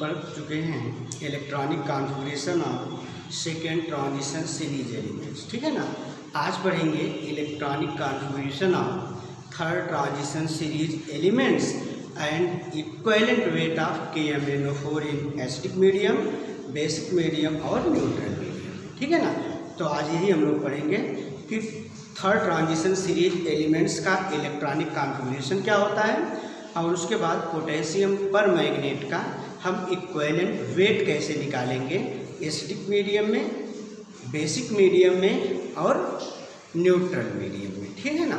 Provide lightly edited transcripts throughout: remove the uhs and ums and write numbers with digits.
पढ़ चुके हैं electronic configuration of second transition series elements, ठीक है ना। आज पढ़ेंगे electronic configuration of third transition series elements and equivalent weight of KMnO4 in acidic medium, basic medium और न्यूट्रल मीडियम, ठीक है ना। तो आज यही हम लोग पढ़ेंगे कि थर्ड ट्रांजिशन सीरीज एलिमेंट्स का इलेक्ट्रॉनिक कॉन्फ़िगरेशन क्या होता है और उसके बाद पोटेशियम पर मैग्नेट का हम इक्विवेलेंट वेट कैसे निकालेंगे एसिडिक मीडियम में, बेसिक मीडियम में और न्यूट्रल मीडियम में, ठीक है ना।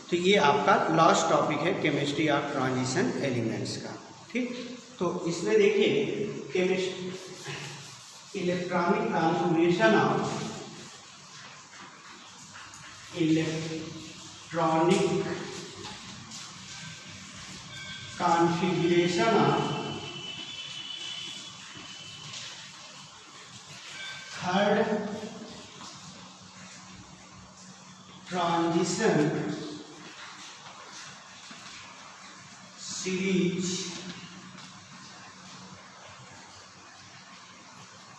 तो ये आपका लास्ट टॉपिक है केमिस्ट्री ऑफ ट्रांजिशन एलिमेंट्स का, ठीक। तो इसमें देखिए chemistry electronic configuration of third transition series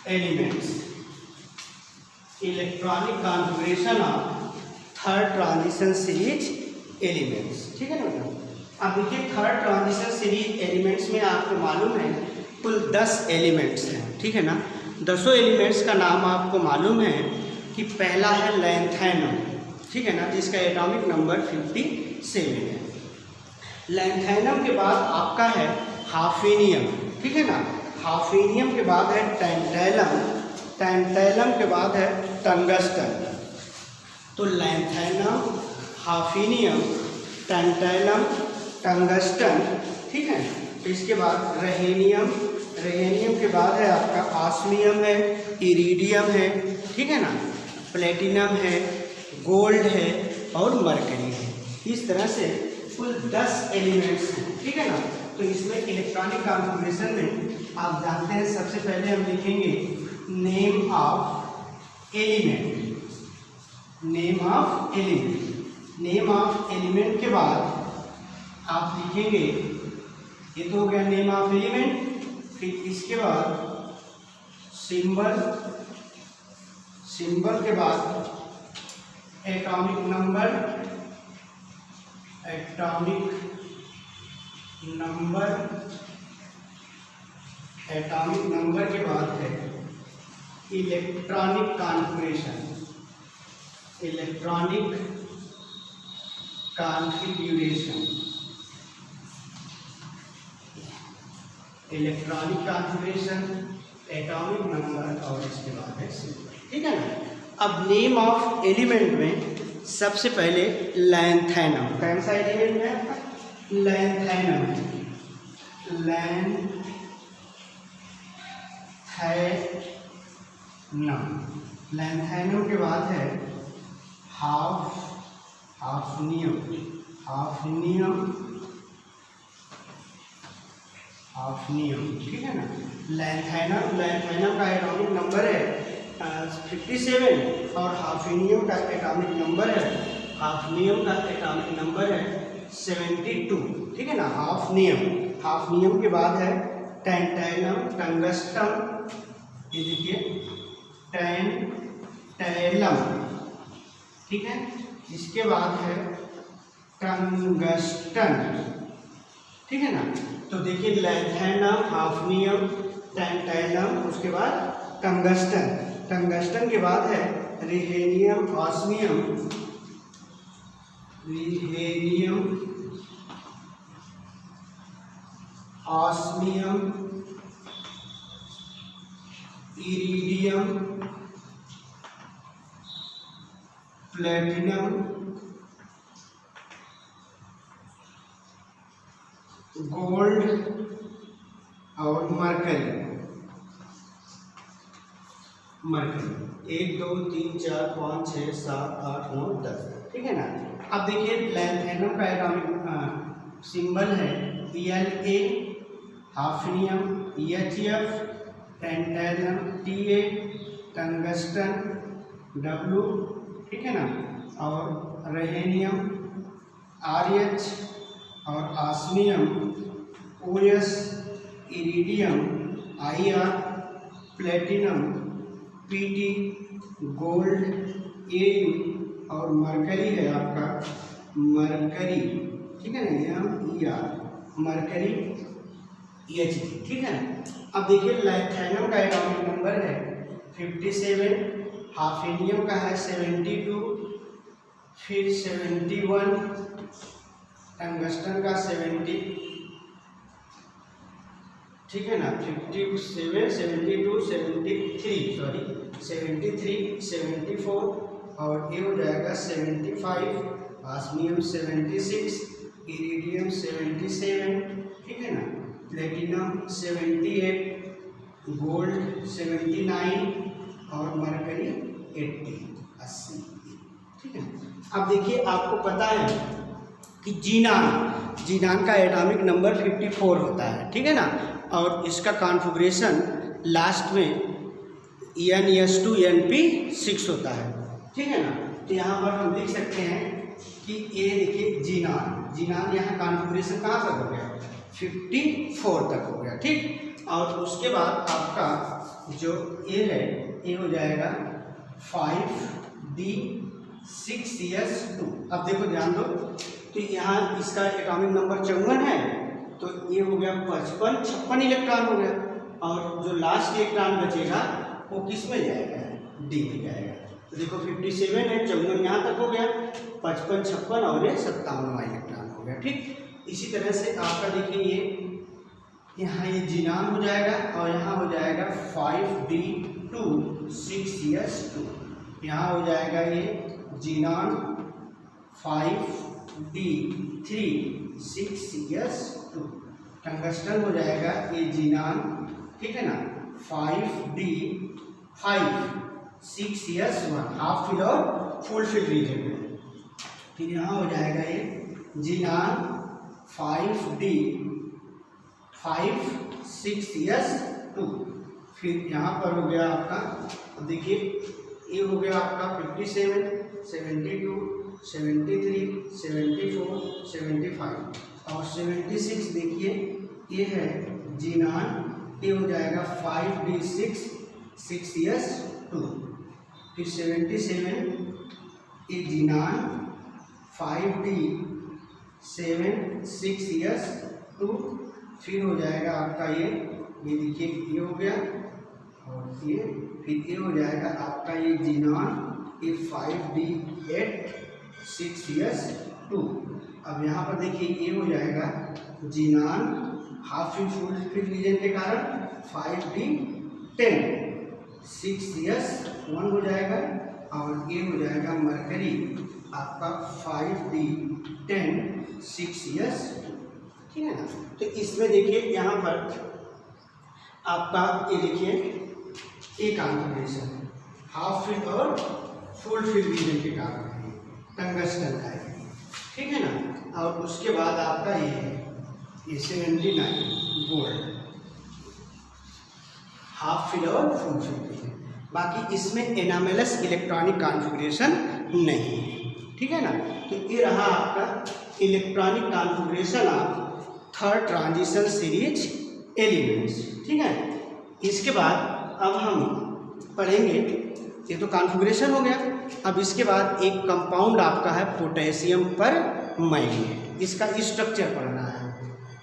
elements, electronic configuration of third transition series elements, ठीक है ना बेटा। अब देखिए थर्ड ट्रांजिशन सीरीज एलिमेंट्स में आपको मालूम है कुल 10 एलिमेंट्स हैं, ठीक है ना। 10 एलिमेंट्स का नाम आपको मालूम है कि पहला है लैंथैनम, ठीक है ना, जिसका एटॉमिक नंबर 57 है। लैंथैनम के बाद आपका है हाफिनियम, ठीक है ना। हाफिनियम के बाद है टैंटैलम, टैंटैलम के बाद है टंगस्टन। तो लैंथैनम, हाफिनियम, टैंटैलम, टंगस्टन, ठीक है। इसके बाद रेहेनियम, रेहेनियम के बाद है आपका ऑस्मियम है, इरिडियम है, ठीक है ना, प्लेटिनम है, गोल्ड है और मरकरी है। इस तरह से कुल 10 एलिमेंट्स हैं, ठीक है ना। तो इसमें इलेक्ट्रॉनिक कॉन्फ़िगरेशन में आप जानते हैं सबसे पहले हम लिखेंगे name of element, name of element. Name of element के बाद आप लिखेंगे, ये तो हो गया नेम ऑफ एलिमेंट। फिर इसके बाद सिंबल, सिंबल के बाद atomic number, atomic number, atomic number के बाद है electronic configuration, electronic configuration, electronic configuration, atomic number और इसके बाद है सिंबल, ठीक है ना। अब नेम ऑफ एलिमेंट में सबसे पहले लैंथैनम, कौन सा एलिमेंट है आपका? लैंथैनम, लैंथैनम, लैंथैनम के बाद है हाफनियम, हाफनियम, हाफनियम, ठीक है ना। लैंथैनम, लैंथैनम का एटॉमिक नंबर है 57 और हाफनियम का एटॉमिक नंबर है, हाफनियम का एटॉमिक नंबर है 72, ठीक है ना। हाफनियम, हाफनियम के बाद है टैंटैलम, टंगस्टन, ये देखिए टैंटैलम, ठीक है। इसके बाद है टंगस्टन, ठीक है ना। तो देखिए लैंथैनम, हाफनियम, टैंटैलम, उसके बाद टंगस्टन, टंगस्टन के बाद है rhenium, osmium, rhenium, osmium, iridium, platinum, gold और मरकरी, मरकरी 1 2 3 4 5 6 7 8 9 10, ठीक है ना। अब देखिए लैंथैनम का एटॉमिक सिंबल है La, hafnium HF, टैंटैलम Ta, tungsten W, ठीक है ना, और रेहेनियम RH और osmium OS, iridium IR, platinum PT, gold AU, और मरकरी है आपका मरकरी, ठीक है ना, MER, मरकरी Hg, ठीक है। अब देखिए लिथियम का एटॉमिक नंबर है 57, हाफेनियम का है 72, फिर 71, टंगस्टन का 70, ठीक है ना, 57, 72, 73, सॉरी 73, 74, और ये हो जाएगा 75, ऑस्मियम 76, इरिडियम 77, ठीक है ना, प्लेटिनम 78, गोल्ड 79, और मरकरी 80, ठीक है। अब देखिए आपको पता है कि जीनान का एटॉमिक नंबर 54 होता है, ठीक है ना, और इसका कॉन्फ़िगरेशन लास्ट में NS2 NP6 होता है, ठीक है ना। तो यहाँ पर हम लिख सकते हैं कि ये देखिए जीनान यहाँ कॉन्फ़िगरेशन कहाँ तक हो गया, 54 तक हो गया, ठीक। और उसके बाद आपका जो ये है ये हो जाएगा 5D6S2। अब देखो ध्यान दो, तो यहाँ इसका एटॉमिक नंबर 54 है, तो ये हो गया 56 इलेक्ट्रॉन हो गया, और जो लास्ट इलेक्ट्रॉन बचेगा वो किस में जाएगा, D में जाएगा। तो देखो 57 है, 54 यहाँ तक हो गया, 55, 56 और ये 57वां इलेक्ट्रॉन हो गया, ठीक। इसी तरह से आपका देखिए ये यहाँ ये जीनान हो जाएगा, और यहाँ हो जाएगा 5D2 6S2, यहाँ हो जाएगा ये जीनान 5D3 6S2, टंगस्टन हो जाएगा ये जीनान, ठीक है ना, 5D5 6S1, हाफ फिल और फुल फिल रीजन में। फिर यहाँ हो जाएगा ये जीनान 5D5 6S2, फिर यहाँ पर हो गया आपका, देखिए ये हो गया आपका 57, 72, 73, 74, 75, और 76 देखिए ये है जीनान, ये हो जाएगा 5D6 6S2, फिर 77 ये जीनान 5D7 6S2, फिर हो जाएगा आपका ये देखिए ये हो गया, और ये फिर ये हो जाएगा आपका ये जीनान ये 5D8 6S2। अब यहाँ पर देखिए ये हो जाएगा xenon half fill full fill reason के कारण 5D10 6S1 हो जाएगा, और ये हो जाएगा मरकरी आपका 5D10 6S2, ठीक है ना। तो इसमें देखिए यहाँ पर आपका ये देखिए एक कॉन्फ़िगरेशन हाफ फिल और फुल फिल रीजन के कारण टंगस्टन का है, ठीक है ना। और उसके बाद आपका ये है ये 79 गोल्ड, हाफ फिल और फुल फिल रीजन। बाकी इसमें एनामेलस इलेक्ट्रॉनिक कॉन्फ़िगरेशन नहीं है, ठीक है ना। तो ये रहा आपका electronic configuration of third transition series elements, ठीक है। इसके बाद अब हम पढ़ेंगे, ये तो कॉन्फ़िगरेशन हो गया, अब इसके बाद एक कंपाउंड आपका है पोटेशियम पर मैग्नेट, इसका स्ट्रक्चर पढ़ना है,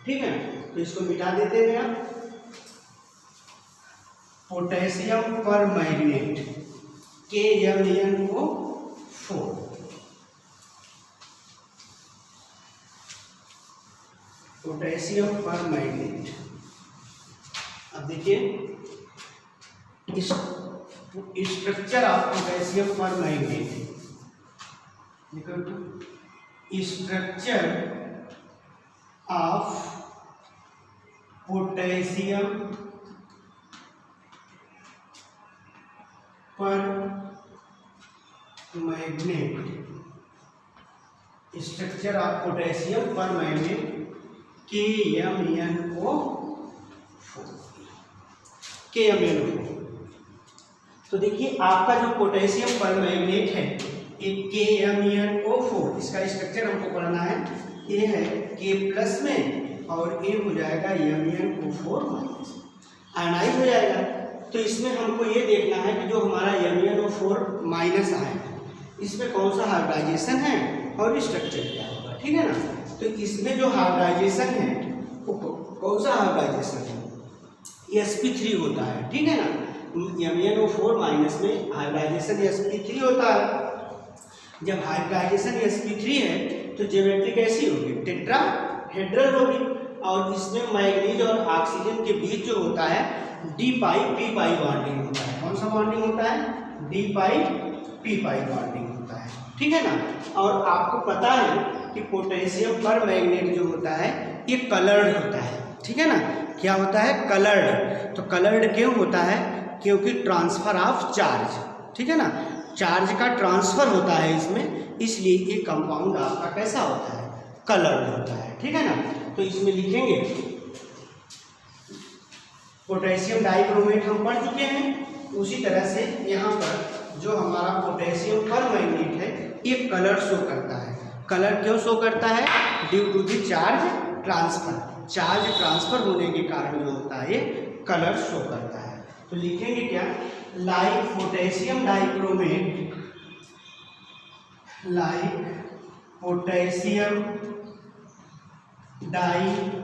ठीक है। तो इसको मिटा देते हैं आप, पोटेशियम पर मैग्नेट KMnO4, पोटेशियम पर मैग्नेट। अब देखिए स्ट्रक्चर ऑफ पोटेशियम पर मैग्नेट, स्ट्रक्चर ऑफ पोटेशियम पर मैग्नेट, स्ट्रक्चर ऑफ पोटेशियम पर मैग्नेट KMnO4। तो देखिए आपका जो पोटेशियम पर मैग्नेट है ये KMnO4, इसका स्ट्रक्चर हमको पढ़ना है, ये है K+ में और ये हो जाएगा MnO4-। आयनाइज हो जाएगा। तो इसमें हमको ये देखना है कि जो हमारा MnO4 माइनस आया है इसमें कौन सा हाइब्रिडाइजेशन है और स्ट्रक्चर क्या होगा, ठीक है ना। तो इसमें जो हाइब्रिडाइजेशन है वो कौन सा हाइब्रिडाइजेशन है, sp3 होता है, ठीक है ना। MnO4 माइनस में हाइब्रिडाइजेशन sp3 होता है। जब हाइब्रिडाइजेशन sp3 है तो ज्योमेट्री कैसी होगी, टेट्राहेड्रल होगी। और इसमें मैग्नीज और ऑक्सीजन के बीच जो होता है डी पाई पी पाई बॉन्डिंग होता है। कौन सा बॉन्डिंग होता है, डी पाई पी पाई बॉन्डिंग होता है, ठीक है ना। और आपको पता है कि पोटेशियम पर मैग्नेट जो होता है ये कलर्ड होता है, ठीक है ना। क्या होता है, कलर्ड। तो कलर्ड क्यों होता है, क्योंकि ट्रांसफर ऑफ चार्ज, ठीक है ना, चार्ज का ट्रांसफर होता है इसमें, इसलिए ये कंपाउंड आपका कैसा होता है, कलर्ड होता है, ठीक है ना। तो इसमें लिखेंगे पोटेशियम डाइक्रोमेट हम पढ़ चुके हैं। उसी तरह से यहाँ पर जो हमारा पोटेशियम परमैंगनेट है ये कलर शो करता है। कलर क्यों शो करता है, due to the charge transfer. Charge transfer होने के कारण जो होता है ये कलर शो करता है। तो लिखेंगे क्या, like potassium dichromate, like potassium dichromate,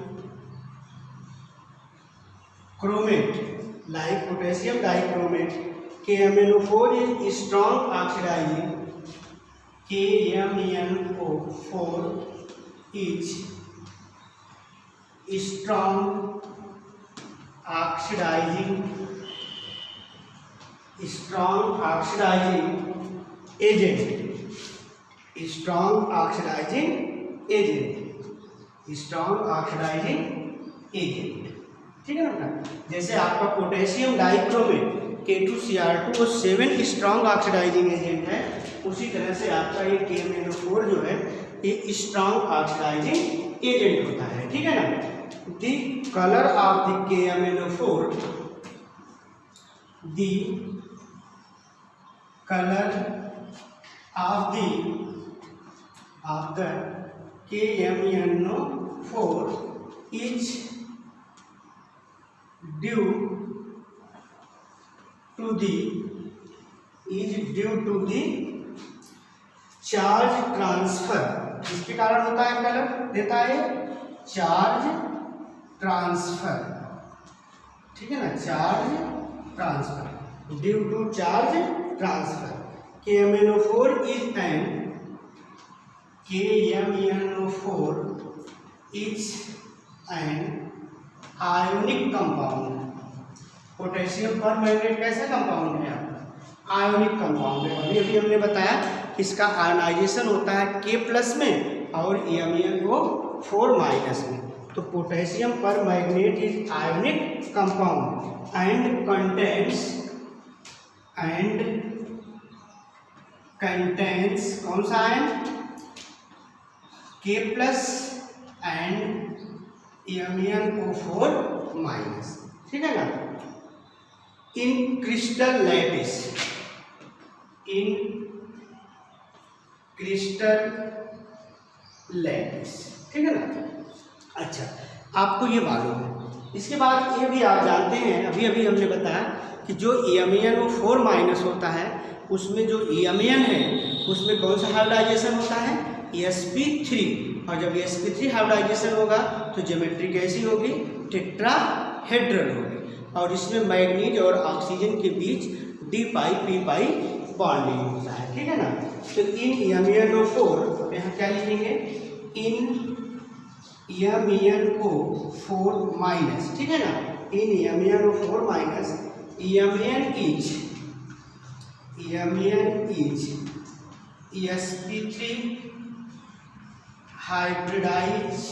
like potassium dichromate, KMnO4 is strong oxidizing, KMnO4 is strong oxidizing agent, strong oxidizing agent, ठीक है ना। जैसे आपका potassium dichromate K2Cr2 7 strong oxidising agent है, उसी तरह से आपका ये KMnO4 जो है ये स्ट्रॉन्ग ऑक्सीडाइजिंग एजेंट होता है, ठीक है ना। The colour of the KMnO4, the colour of the KMnO4 is due to the charge transfer. इसके कारण होता है कलर देता है चार्ज ट्रांसफर, ठीक है ना, charge transfer, due to charge transfer. KMnO4 is an ionic compound. Potassium permanganate कैसा कंपाउंड है आपका, आयोनिक कंपाउंड है। अभी अभी हमने बताया इसका आयनाइजेशन होता है K+ में और MnO4 माइनस में। तो potassium permanganate is ionic compound and contains कौन सा ion, K+ and MnO4 minus, ठीक है ना। इन क्रिस्टल लैटिस, ठीक है ना। अच्छा, आपको ये मालूम है। इसके बाद ये भी आप जानते हैं, अभी अभी हमने बताया कि जो MnO4 माइनस होता है उसमें जो Mn है उसमें कौन सा हाइब्रिडाइजेशन होता है, sp3। और जब sp3 हाइब्रिडाइजेशन होगा तो ज्योमेट्री कैसी होगी, टेट्राहेड्रल होगी। और इसमें मैग्नीज और ऑक्सीजन के बीच डी पाई पी पाई बॉन्डिंग होता है, ठीक है ना। तो इन MnO4 यहाँ क्या लिखेंगे, इन MnO4 माइनस, ठीक है ना, इन MnO4 minus Mn is sp3 hybridized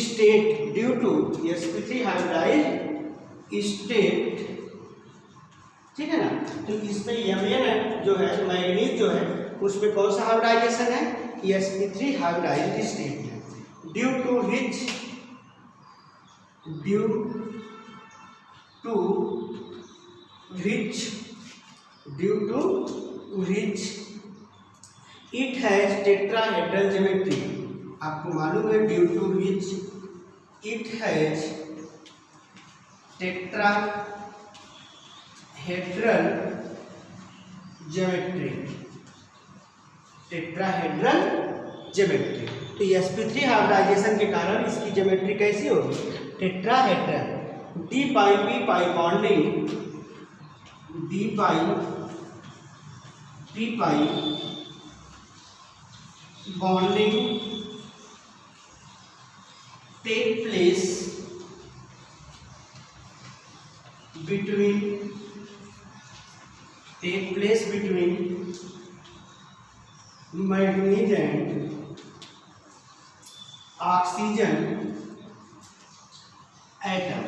state due to sp3 hybridized state, ठीक है ना। तो इसमें Mn जो है मैग्नीज जो है उसमें कौन सा हाइब्रिडाइजेशन है, sp3 हाइब्रिडाइज्ड स्टेट है, due to which it has tetrahedral geometry, आपको मालूम है due to which it has tetrahedral geometry. Tetrahedral geometry, तो sp3 हाइब्रिडाइजेशन के कारण इसकी ज्योमेट्री कैसी होगी? Tetrahedral. D pi P pi bonding, d pi P pi bonding take place between manganese and oxygen atom.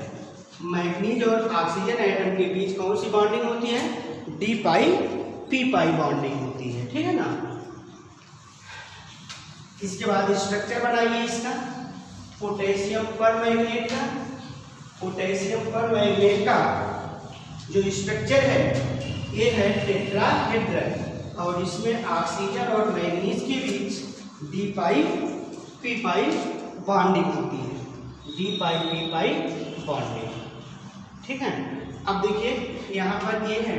Manganese और oxygen atom के बीच कौन सी बॉन्डिंग होती है? डी पाई पी पाई बॉन्डिंग होती है, ठीक है ना। इसके बाद स्ट्रक्चर बनाइए इसका, पोटेशियम पर मैग्नेट का। पोटेशियम पर मैग्नेट का जो स्ट्रक्चर है ये है टेट्राहेड्रल, और इसमें ऑक्सीजन और मैग्नीज के बीच डी पाई पी पाई बॉन्डिंग होती है। डी पाई पी पाई बॉन्डिंग, ठीक है। अब देखिए यहाँ पर ये है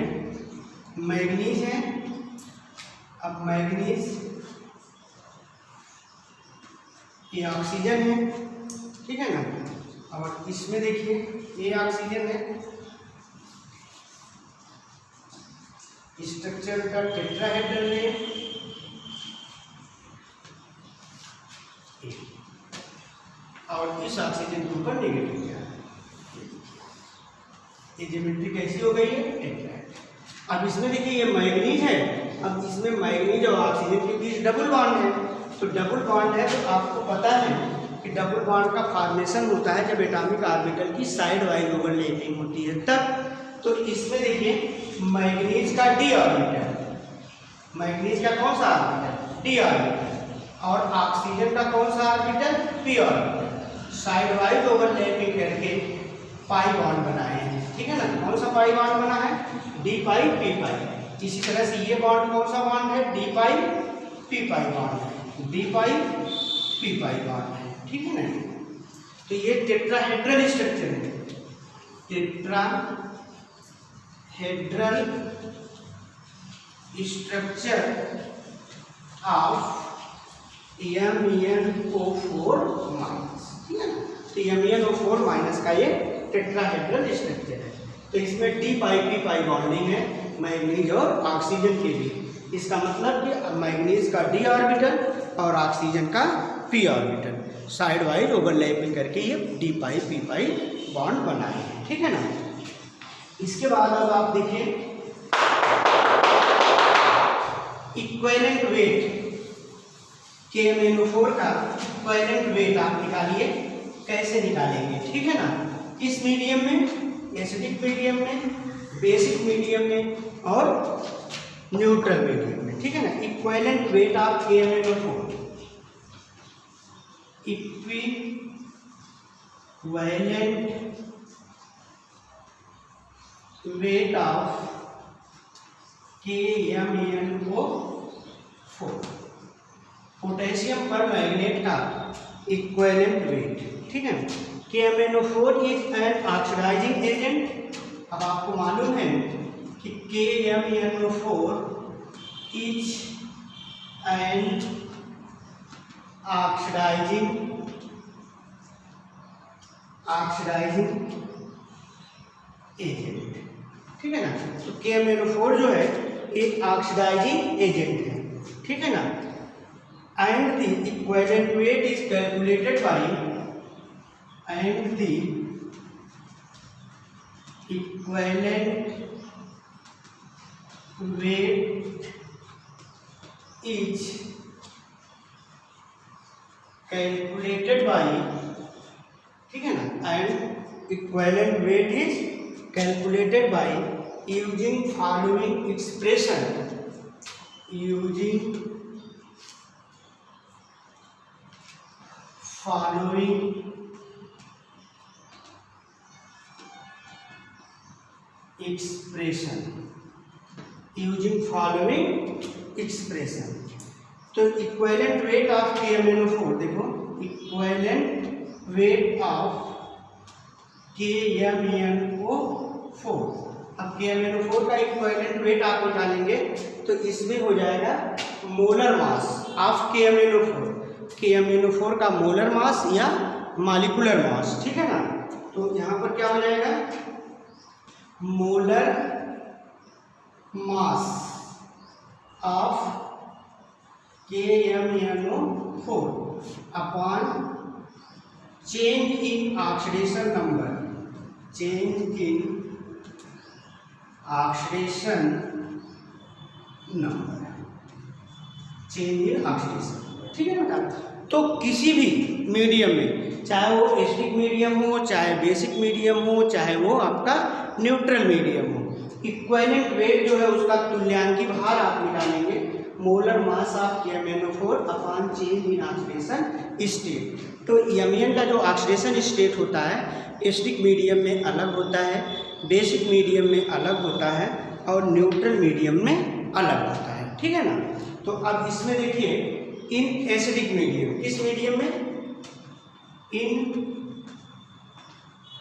मैग्नीज है। अब मैग्नीज, ये ऑक्सीजन है, ठीक है ना। और इसमें देखिए ये ऑक्सीजन है, स्ट्रक्चर का टेट्राहेड्रल है, और इस ऑक्सीजन के ऊपर नेगेटिव क्या है। ये ज्योमेट्री कैसी हो गई है? टेट्राहेड्रल। अब इसमें देखिए ये मैग्नीज है। अब इसमें मैग्नीज और ऑक्सीजन के बीच डबल बॉन्ड है, तो डबल बॉन्ड है तो आपको पता है कि डबल बॉन्ड का फॉर्मेशन होता है जब एटॉमिक ऑर्बिटल की साइड वाइज ओवरलैपिंग होती है तब। तो इसमें देखिए मैग्नीज का डी ऑर्बिटल, मैग्नीज का कौन सा ऑर्बिटल? डी ऑर्बिटल, और ऑक्सीजन का कौन सा orbital? P orbital. Side wise overlapping करके पाई बॉन्ड बनाए हैं, ठीक है ना। कौन सा पाई बॉन्ड बना है? डी पाई पी पाई। इसी तरह से ये बॉन्ड कौन सा बॉन्ड है? डी पाई पी पाई बॉन्ड है, डी पाई पी पाई बॉन्ड है, ठीक है ना। तो ये टेट्राहेड्रल स्ट्रक्चर है, tetrahedral structure of MnO4 minus, ठीक है ना। तो MnO4 माइनस का ये टेट्राहेड्रल स्ट्रक्चर है। तो इसमें डी पाई पी पाई बॉन्डिंग है मैग्नीज और ऑक्सीजन के बीच। इसका मतलब कि मैग्नीज का डी ऑर्बिटल और ऑक्सीजन का P orbital side wise overlapping करके ये डी पाई पी पाई बॉन्ड बनाए हैं, ठीक है ना। इसके बाद अब आप देखिए इक्विवेलेंट वेट KMnO4 का इक्विवेलेंट वेट आप निकालिए। कैसे निकालेंगे, ठीक है ना। किस मीडियम में? एसिडिक मीडियम में, बेसिक मीडियम में और न्यूट्रल मीडियम में, ठीक है ना। Equivalent weight of KMnO4, equivalent weight of KMnO4, potassium पर मैग्नेट का इक्विवेलेंट वेट, ठीक है। KMnO4 is an oxidising agent. अब आपको मालूम है कि KMnO4 is an oxidising agent, ठीक है ना। तो KMnO4 जो है एक ऑक्सीडाइजिंग एजेंट है, ठीक है ना। And the equivalent weight is calculated by ठीक है ना। And equivalent weight is calculated by using following expression, using following expression तो इक्विवेलेंट वेट ऑफ KMnO4, देखो इक्विवेलेंट वेट ऑफ KMnO4। अब KMnO4 का इक्विवेलेंट वेट आप निकालेंगे तो इसमें हो जाएगा molar mass of KMnO4, KMnO4 का मोलर मास या मॉलिक्यूलर मास, ठीक है ना। तो यहाँ पर क्या हो जाएगा, molar mass of KMnO4 upon change in oxidation number, change in oxidation number, change in oxidation, ठीक है ना। तो किसी भी मीडियम में, चाहे वो एसिडिक मीडियम हो, चाहे बेसिक मीडियम हो, चाहे वो आपका न्यूट्रल मीडियम हो, इक्विवेलेंट वेट जो है उसका तुल्यांकी भार आप निकालेंगे molar mass of KMnO4 upon change in oxidation state. तो MEN का जो ऑक्सीडेशन स्टेट होता है एसिडिक मीडियम में अलग होता है, बेसिक मीडियम में अलग होता है और न्यूट्रल मीडियम में अलग होता है, ठीक है ना। तो अब इसमें देखिए इन एसिडिक मीडियम, किस मीडियम में, इन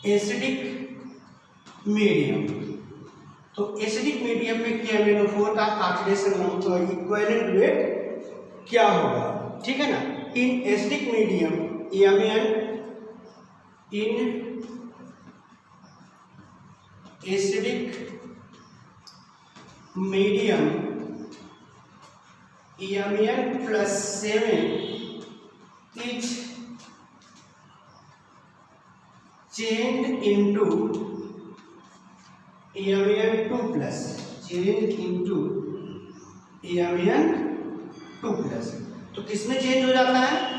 एसिडिक मीडियम, तो एसिडिक मीडियम में KMnO4 का ऑक्सीडेशन इक्विवेलेंट वेट क्या होगा, ठीक है ना। इन acidic medium MEN, in acidic medium MEN +7 is changed into MEN2+, changed into MEN2+। तो किसमें चेंज हो जाता है,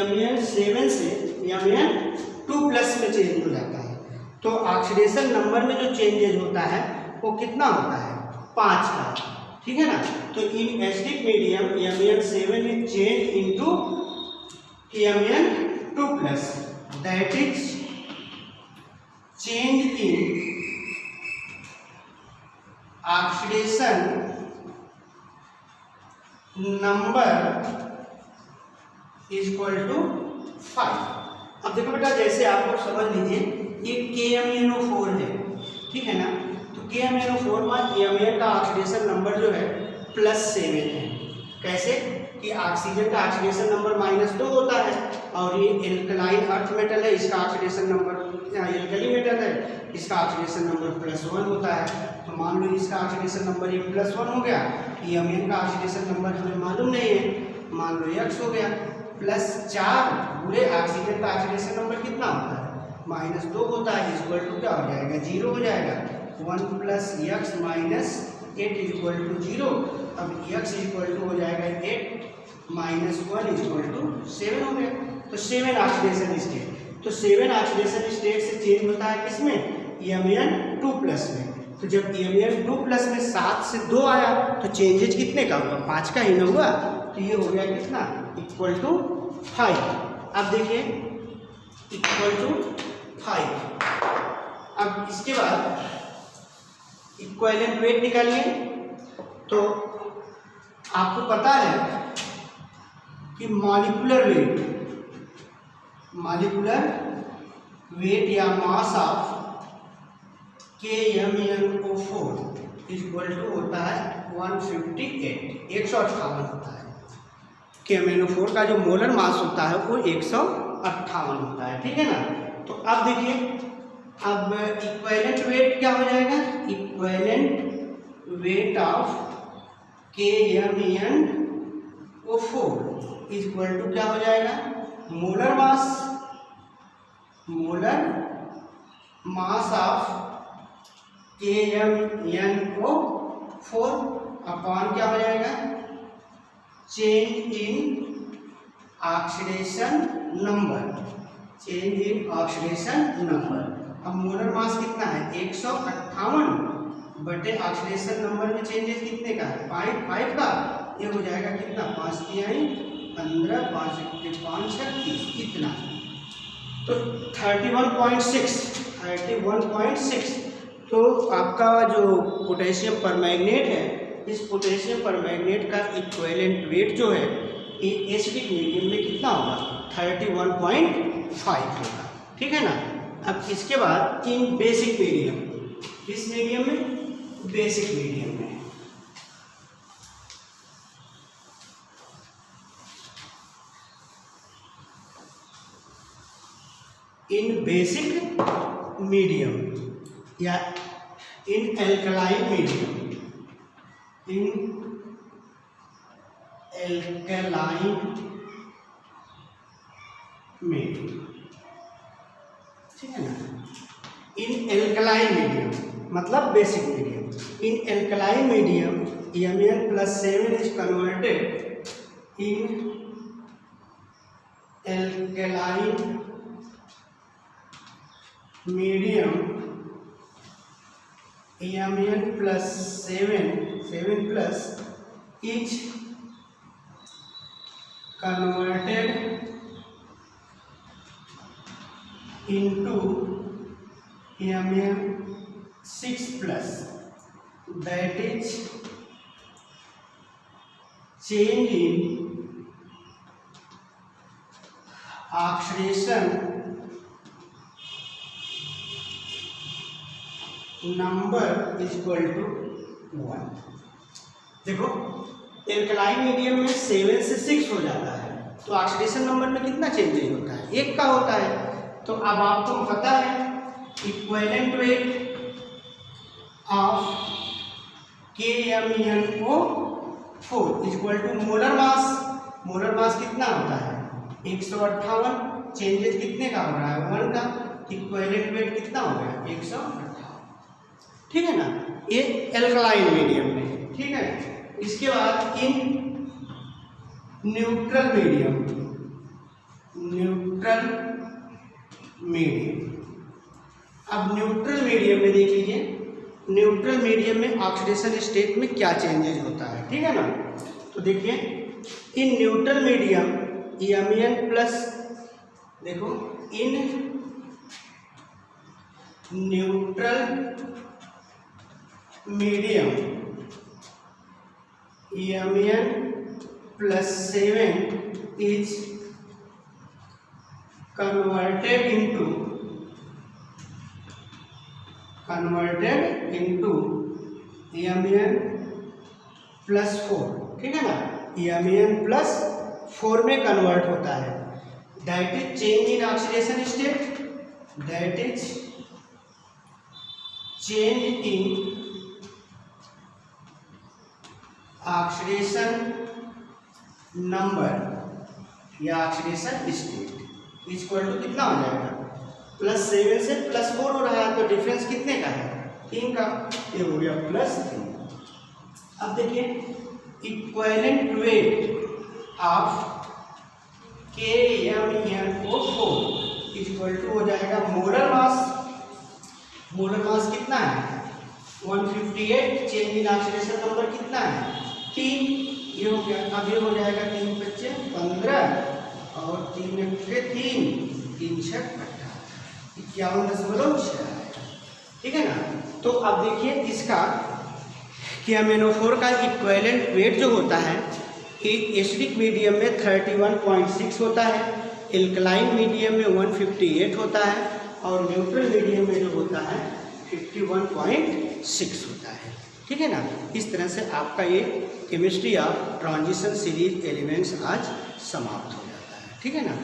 MEN7 से MEN2+ में चेंज हो जाता है। तो ऑक्सीडेशन नंबर में जो चेंजेज होता है वो कितना होता है, 5 का, ठीक है ना। तो in acidic medium MEN7 is changed into MEN2+, that is change in oxidation number equal to 5। अब देखो बेटा, जैसे आप लोग समझ लीजिए ये KMnO4 है, ठीक है ना। तो KMnO4 में MEN का ऑक्सीडेशन नंबर जो है +7 है। कैसे कि ऑक्सीजन का ऑक्सीडेशन नंबर -2 होता है और ये एल्कलाइन अर्थ मेटल है, इसका ऑक्सीडेशन नंबर एल्कली मेटल है, इसका ऑक्सीडेशन नंबर +1 होता है। तो मान लो इसका ऑक्सीडेशन नंबर ये +1 हो गया, MEN का ऑक्सीडेशन नंबर हमें मालूम नहीं है, मान लो X हो गया, +4 पूरे ऑक्सीजन का ऑक्सीडेशन नंबर कितना होता है, -2 होता है, इक्वल टू क्या हो जाएगा, 0 हो जाएगा। 1 + X - 8 = 0। अब X इक्वल टू हो जाएगा 8 - 1 = 7 हो गया। तो 7 ऑक्सीडेशन स्टेट, तो 7 ऑक्सीडेशन स्टेट से चेंज होता है किसमें, MEN2+ में। तो जब MEN2+ में 7 से 2 आया तो चेंजेज कितने का हुआ, 5 का ही ना हुआ। तो ये हो गया कितना, इक्वल टू 5। अब देखिए इक्वल टू 5। अब इसके बाद इक्विवेलेंट वेट निकालिए। तो आपको पता है कि मॉलिक्यूलर वेट या mass of KMnO4 equal to होता है 158 होता है। KMnO4 का जो मोलर मास होता है वो 158 होता है, ठीक है ना। तो अब देखिए, अब इक्विवेलेंट वेट क्या हो जाएगा, equivalent weight of KMnO4 equal to क्या हो जाएगा, molar mass of KMnO4 upon क्या हो जाएगा, चेंज इन ऑक्सीडेशन नंबर। अब मोलर मास कितना है, 158 बटे ऑक्सीडेशन नंबर में चेंजेस कितने का है, 5 का। ये हो जाएगा कितना, 5 तिहाई 15, 5 × 5 = 30, कितना, तो 31.6। तो आपका जो पोटेशियम परमैंगनेट है इस पोटेशियम परमैंगनेट का इक्विवेलेंट वेट जो है ये एसिडिक मीडियम में कितना होगा, 31.5 होगा। ठीक है ना। अब इसके बाद इन बेसिक मीडियम, किस मीडियम में, बेसिक मीडियम में, इन बेसिक मीडियम या in alkaline medium, in alkaline medium, ठीक है ना। इन एल्कलाइन मीडियम मतलब basic medium, in alkaline medium Mn+7 is converted in alkaline medium Mn+7 is converted into Mn6+, that is change in oxidation number is equal to 1। देखो alkaline medium में 7 से 6 हो जाता है तो ऑक्सीडेशन नंबर में कितना चेंजेज होता है, 1 का होता है। तो अब आपको पता है equivalent weight of KMnO4 is equal to molar mass. Molar mass कितना होता है 158, चेंजेस कितने का हो रहा है 1 का, इक्विवेलेंट वेट कितना हो गया 158। ठीक है ना, ये एल्कलाइन मीडियम में। ठीक है, इसके बाद in neutral medium, neutral medium. अब न्यूट्रल मीडियम में देख लीजिए, न्यूट्रल मीडियम में ऑक्सीडेशन स्टेट में क्या चेंजेस होता है। ठीक है ना, तो देखिए इन न्यूट्रल मीडियम Mn+, देखो in neutral medium Mn+7 is converted into Mn+4। ठीक है ना, Mn+4 में कन्वर्ट होता है। That is change in oxidation state, that is change in oxidation number या ऑक्सीडेशन स्टेट इक्वल टू कितना हो जाएगा, +7 से +4 हो रहा है तो डिफरेंस कितने का है 3 का, ये हो गया +3। अब देखिए equivalent weight of KMnO4 equal to हो जाएगा मोलर मास। मोलर मास कितना है 158, चेंज इन ऑक्सीडेशन नंबर कितना है 3, ये हो गया। अब ये हो जाएगा 3 × 5 = 15 और 3 × 3 3 × 6 = 51.6। ठीक है ना, तो अब देखिए इसका KMnO4 का इक्विवेलेंट वेट जो होता है एसिडिक मीडियम में 31.6 होता है, एल्कलाइन मीडियम में 158 होता है और न्यूट्रल मीडियम में जो होता है 51.6 होता है। ठीक है ना, इस तरह से आपका ये chemistry of transition series elements आज समाप्त हो जाता है। ठीक है ना।